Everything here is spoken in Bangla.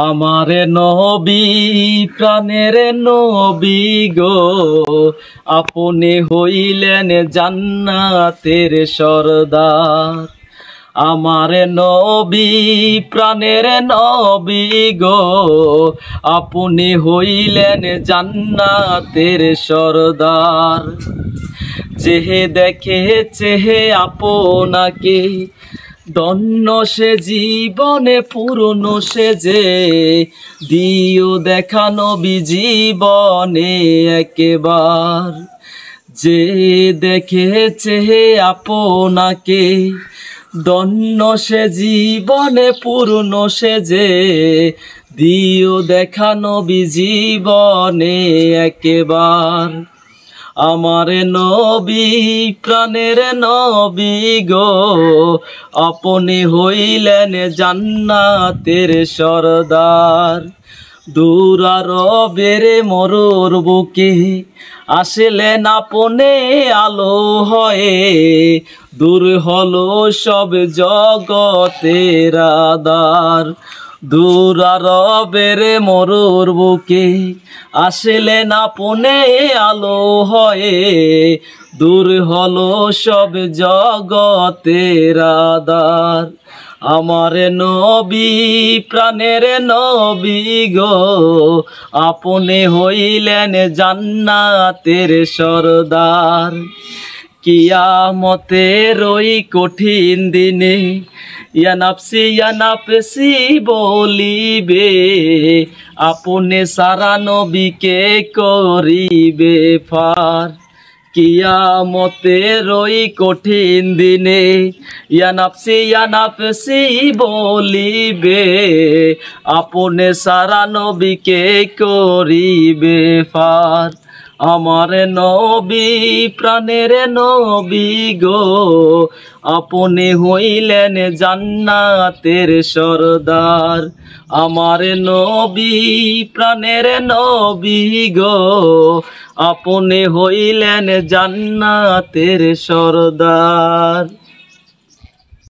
আমারে নবী প্রাণের নবী গো, আপনি হইলেন জান্নাতের সরদার। আমারে নবী প্রাণের নবী গো, আপনি হইলেন জান্নাতের সরদার। যেহে দেখে চেহে আপনাকে, ধন্য সে জীবনে পূর্ণ সে যে, দিও দেখা নবী জীবনে একবার। যে দেখেছে আপনাকে, ধন্য সে জীবনে পূর্ণ সে যে, দিও দেখা নবী জীবনে একবার। আমারে নবী প্রাণের নবী গো, আপনি হইলেন জান্নাতের সরদার। দূরারবের মরুর বুকে আসলেন আপনি আলো হয়ে, দূর হলো সব জগতের আঁধার। দূরারবের মরুর বুকে আসলেন আপনি আলো হয়ে, দূর হলো সব জগতের আঁধার। আমার নবী প্রাণের নবী গো, আপনি হইলেন জান্নাতের সরদার। কিয়ামতের ওই কঠিন দিনে ইয়া নাফসি বলিবে, আপনি সারা নবীকে করিবে পার। কিয়ামতের ওই কঠিন দিনে ইয়া নাফসি বলিবে, আপনি সারা নবীকে করিবে পার। আমার নবী প্রাণের নবী গো, আপনি হইলেন জান্নাতের সরদার। আমার নবী প্রাণের নবী গো, আপনি হইলেন জান্নাতের সরদার।